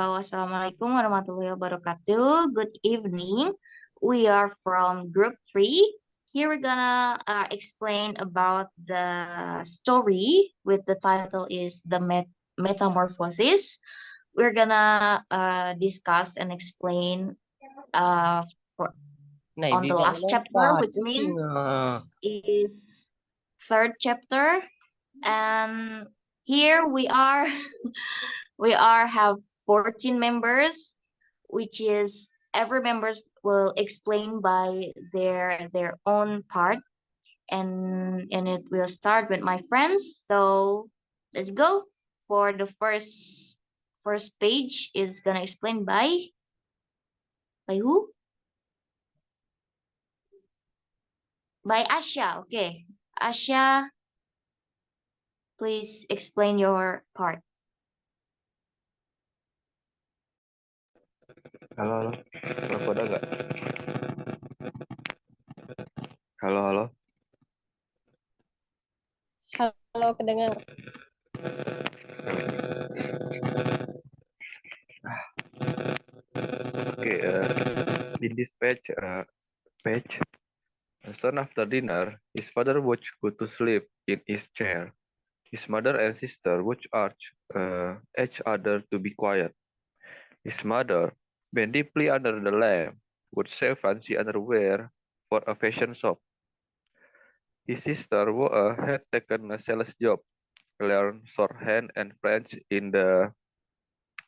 Halo, Assalamualaikum warahmatullahi wabarakatuh. Good evening. We are from group 3. Here we're gonna explain about the story with the title is the Metamorphosis. We're gonna discuss and explain for, Này on đi the vào last nó chapter, bà which chứ means à. is third chapter. And here we are. We have 14 members, which is every members will explain by their own part, and it will start with my friends. So let's go. For the first page is gonna explain by who? By Asya. Okay, Asya, please explain your part. Halo, suara ada nggak? Halo. Halo, kedengar. Okay, in this page, soon after dinner, his father would go to sleep in his chair. His mother and sister would urge each other to be quiet. His mother, bent deeply under the lamp, would save fancy underwear for a fashion shop. His sister had taken a sales job, learned shorthand and French in the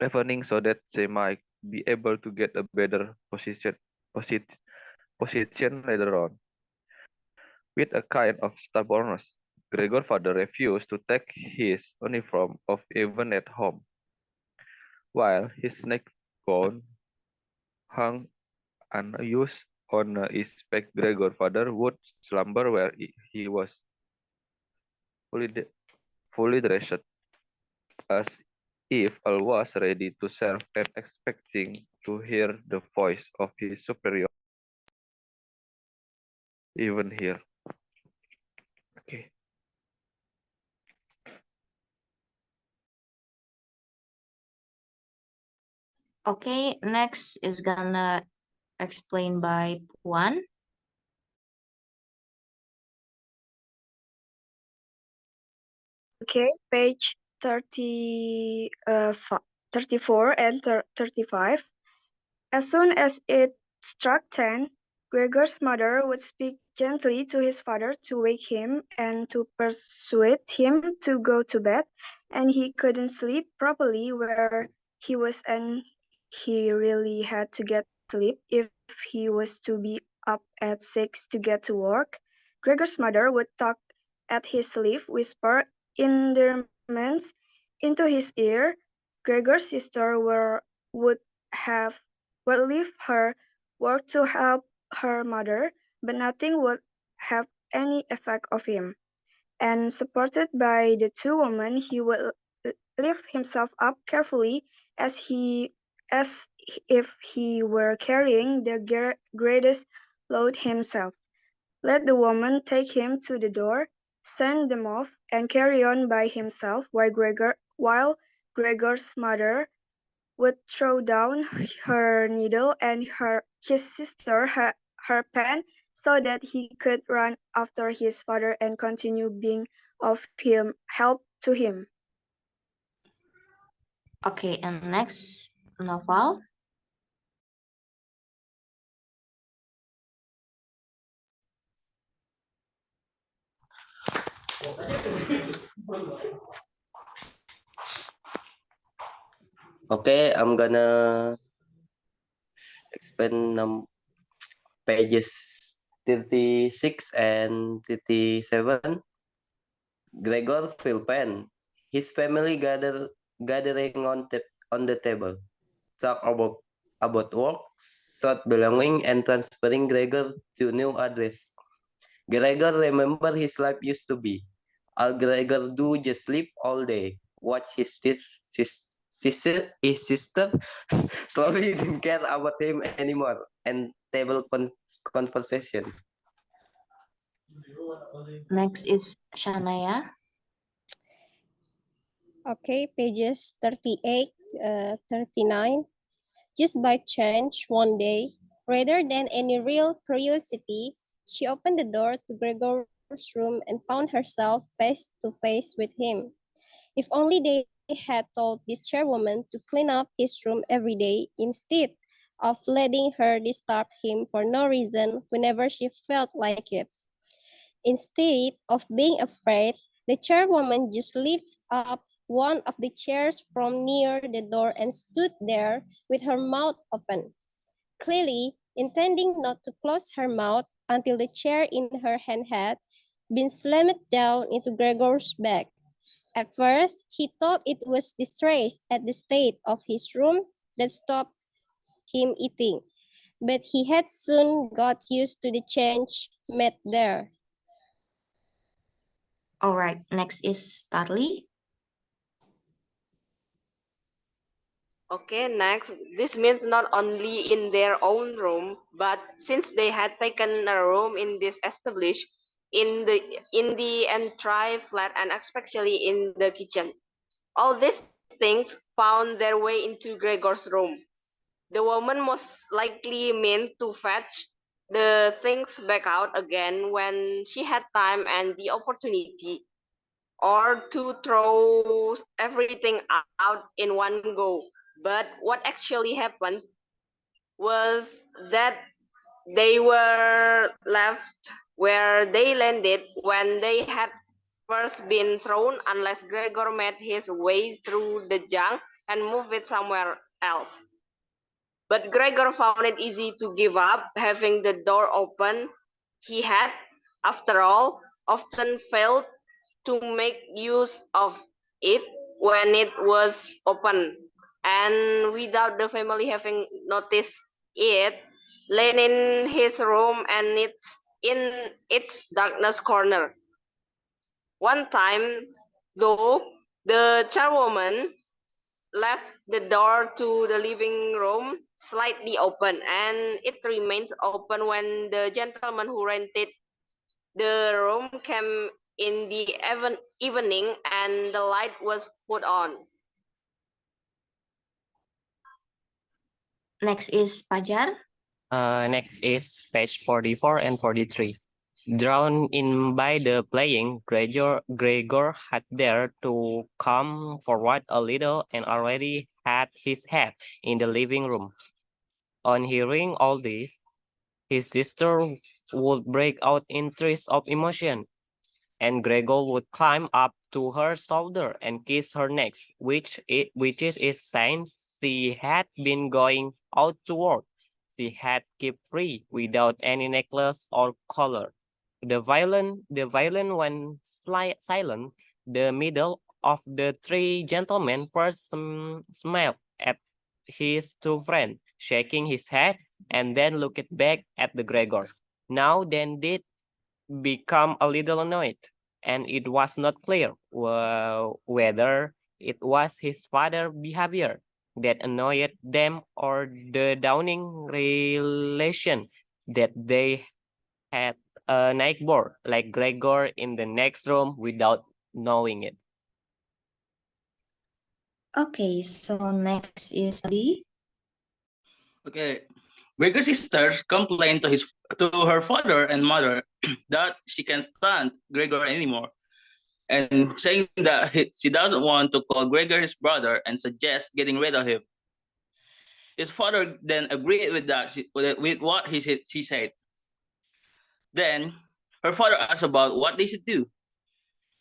evening so that they might be able to get a better position later on. With a kind of stubbornness, Gregor's father refused to take his uniform off even at home. While his neck gown hung unused on his back, Gregor's father would slumber where he was fully dressed, as if all was ready to serve and expecting to hear the voice of his superior. Even here. Okay. Okay, next is gonna explain by Puan. Okay, page 34 and 35. As soon as it struck 10, Gregor's mother would speak gently to his father to wake him and to persuade him to go to bed, and he couldn't sleep properly where he was, and he really had to get sleep if he was to be up at 6 to get to work. Gregor's mother would talk at his sleeve, whisper endearments into his ear. Gregor's sister would leave her work to help her mother, but nothing would have any effect of him. And supported by the two women, he would lift himself up carefully as if he were carrying the greatest load himself. Let the woman take him to the door, send them off, and carry on by himself while Gregor's mother would throw down her needle and his sister her pen so that he could run after his father and continue being of help to him. Okay, and next, Naufal. Okay, I'm gonna explain pages 36 and 37. Gregor felt pain. His family gathering on the table. Talk about work, sought belonging, and transferring Gregor to new address. Gregor remembered his life used to be. All Gregor do just sleep all day, watch his sister slowly didn't care about him anymore, and table conversation. Next is Shanaia. Okay, pages 38, 39. Just by chance, one day, rather than any real curiosity, she opened the door to Gregor's room and found herself face to face with him. If only they had told this chairwoman to clean up his room every day instead of letting her disturb him for no reason whenever she felt like it. Instead of being afraid, the chairwoman just lifted up one of the chairs from near the door and stood there with her mouth open, clearly intending not to close her mouth until the chair in her hand had been slammed down into Gregor's back. At first, he thought it was distress at the state of his room that stopped him eating, but he had soon got used to the change made there. All right, next is Starly. Okay, next. This means not only in their own room, but since they had taken a room in this established in the entry flat and especially in the kitchen. All these things found their way into Gregor's room. The woman most likely meant to fetch the things back out again when she had time and the opportunity, or to throw everything out in one go. But what actually happened was that they were left where they landed when they had first been thrown, unless Gregor made his way through the junk and moved it somewhere else. But Gregor found it easy to give up having the door open. He had, after all, often failed to make use of it when it was open, and without the family having noticed it, lay in his room and it's in its darkness corner. One time, though, the charwoman left the door to the living room slightly open, and it remains open when the gentleman who rented the room came in the evening and the light was put on. Next is Pajar. Next is page 44 and 43. Drawn in by the playing, Gregor had dared to come forward a little and already had his head in the living room. On hearing all this, his sister would break out in tears of emotion, and Gregor would climb up to her shoulder and kiss her neck, which is a sign she had been going out to work. She had kept free without any necklace or collar. The violin went silent. The middle of the three gentlemen first smiled at his two friends, shaking his head, and then looked back at the Gregor. Now then did become a little annoyed, and it was not clear whether it was his father's behavior that annoyed them or the dawning relation that they had a neighbor like Gregor in the next room without knowing it. Okay, so next is Lee. Okay. Gregor's sisters complained to her father and mother that she can't stand Gregor anymore, and saying that she doesn't want to call Gregor his brother and suggest getting rid of him. His father then agreed with what she said. Then her father asked about what they should do.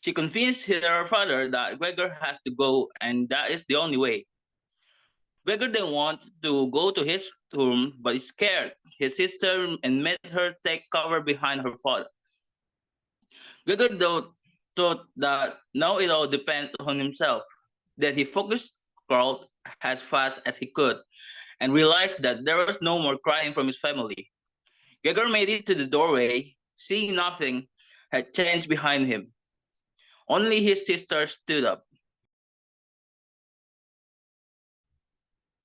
She convinced her father that Gregor has to go and that is the only way. Gregor didn't want to go to his room, but he scared his sister and made her take cover behind her father. Gregor thought that now it all depends on himself. Then he crawled as fast as he could, and realized that there was no more crying from his family. Gregor made it to the doorway, seeing nothing had changed behind him. Only his sister stood up.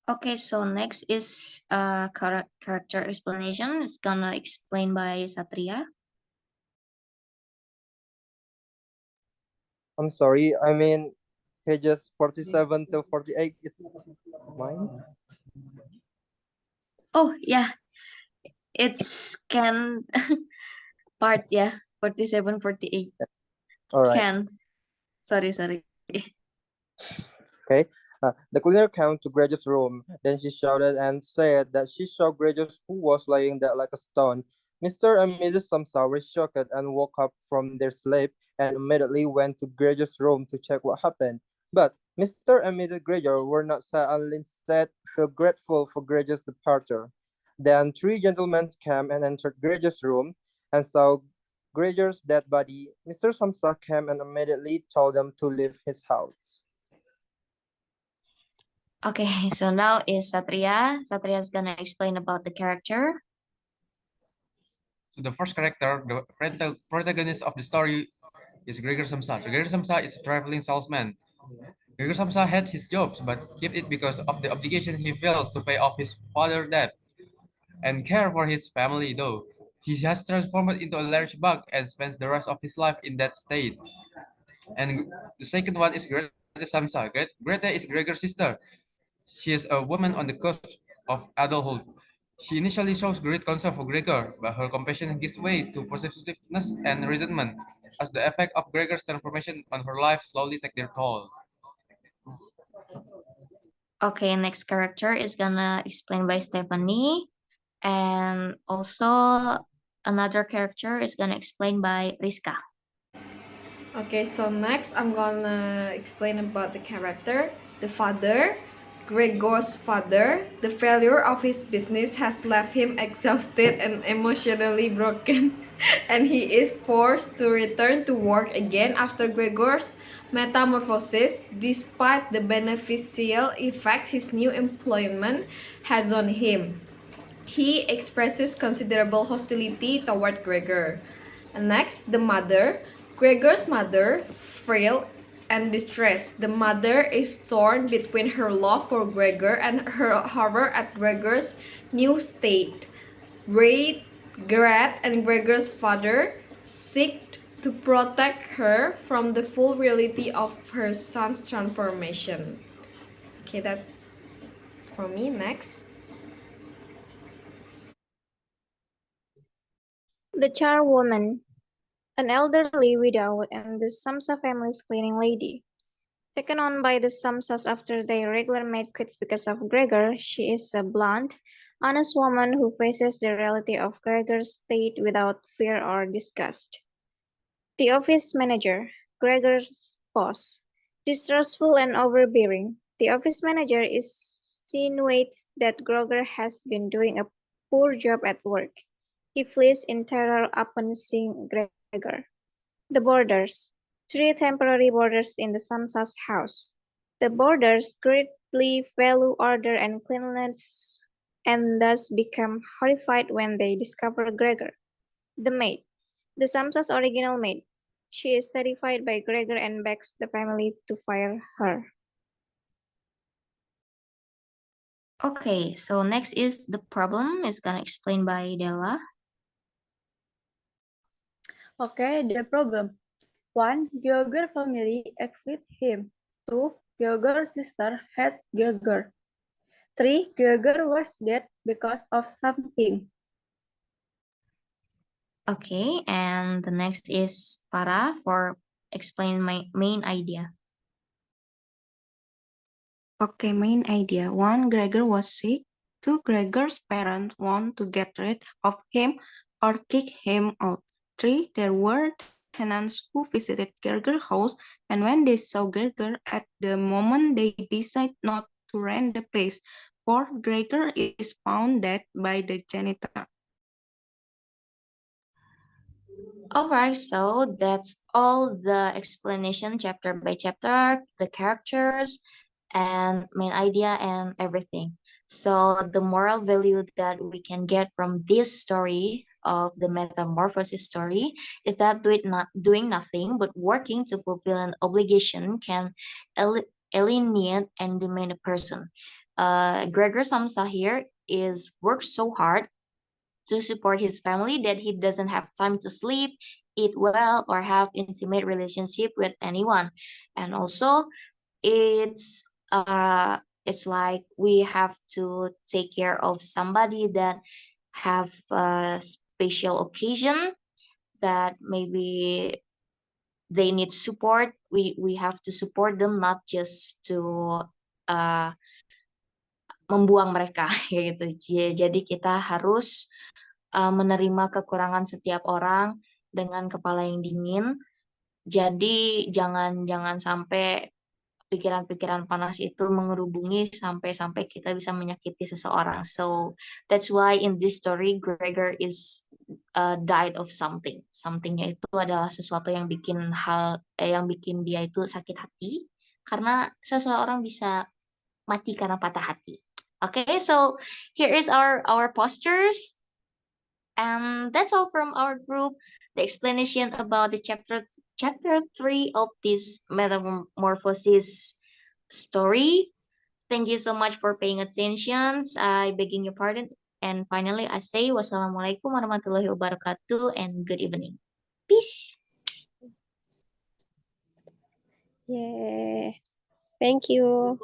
Okay, so next is character explanation. It's gonna explain by Satria. I'm sorry, I mean, pages 47 till 48. It's mine. Oh, yeah. It's can part, yeah. 47, 48. All right. Can. Sorry. Okay. The cleaner came to Gregor's room. Then she shouted and said that she saw Gregor who was lying there like a stone. Mr. and Mrs. Samsa were shocked and woke up from their sleep and immediately went to Gregor's room to check what happened. But Mr. and Mrs. Gregor were not sad and instead felt grateful for Gregor's departure. Then three gentlemen came and entered Gregor's room and saw Gregor's dead body. Mr. Samsa came and immediately told them to leave his house. Okay, so now is Satria. Satria is gonna explain about the character. So the first character, the protagonist of the story is Gregor Samsa. Gregor Samsa is a traveling salesman. Gregor Samsa hates his jobs but keeps it because of the obligation he feels to pay off his father's debt and care for his family though. He has transformed into a large bug and spends the rest of his life in that state. And the second one is Greta Samsa. Greta is Gregor's sister. She is a woman on the cusp of adulthood. She initially shows great concern for Gregor, but her compassion gives way to possessiveness and resentment as the effect of Gregor's transformation on her life slowly take their toll. Okay, next character is gonna explain by Sthefani. And also another character is gonna explain by Riska. Okay, so next I'm gonna explain about the character, the father. Gregor's father, the failure of his business has left him exhausted and emotionally broken, and he is forced to return to work again after Gregor's metamorphosis, despite the beneficial effects his new employment has on him. He expresses considerable hostility toward Gregor. And next, the mother. Gregor's mother, frail and distressed. The mother is torn between her love for Gregor and her horror at Gregor's new state. Gret and Gregor's father seek to protect her from the full reality of her son's transformation. Okay, that's for me. Next. The charwoman, an elderly widow and the Samsa family's cleaning lady. Taken on by the Samsas after their regular maid quits because of Gregor, she is a blunt, honest woman who faces the reality of Gregor's state without fear or disgust. The office manager, Gregor's boss, distrustful and overbearing. The office manager insinuates that Gregor has been doing a poor job at work. He flees in terror upon seeing Gregor. The boarders, three temporary boarders in the Samsa's house. The boarders greatly value order and cleanliness and thus become horrified when they discover Gregor. The maid, the Samsa's original maid. She is terrified by Gregor and begs the family to fire her. Okay, so next is the problem is gonna explain by Della. Okay, the problem. 1. Gregor family exit him. 2. Gregor's sister hates Gregor. 3. Gregor was dead because of something. Okay, and the next is Fara for explain my main idea. Okay, main idea. 1. Gregor was sick. 2. Gregor's parents want to get rid of him or kick him out. 3. There were tenants who visited Gregor's house, and when they saw Gregor at the moment, they decide not to rent the place. 4. Gregor is found dead by the janitor. Alright, so that's all the explanation chapter by chapter, the characters, and main idea and everything. So the moral value that we can get from this story of the metamorphosis story is that doing nothing but working to fulfill an obligation can alienate and demean a person. Gregor Samsa here is works so hard to support his family that he doesn't have time to sleep, eat well, or have intimate relationship with anyone. And also, it's like we have to take care of somebody that have a special occasion that maybe they need support. We have to support them, not just to uh, membuang mereka gitu. Jadi kita harus menerima kekurangan setiap orang dengan kepala yang dingin. Jadi jangan sampai pikiran-pikiran panas itu mengerubungi sampai kita bisa menyakiti seseorang. So that's why in this story Gregor is died of something. Somethingnya itu adalah sesuatu yang yang bikin dia itu sakit hati karena seseorang bisa mati karena patah hati. Okay, so here is our postures, and that's all from our group. The explanation about the chapter 3 of this Metamorphosis story. Thank you so much for paying attention. I begging your pardon. And finally, I say wassalamualaikum warahmatullahi wabarakatuh and good evening. Peace. Yeah. Thank you.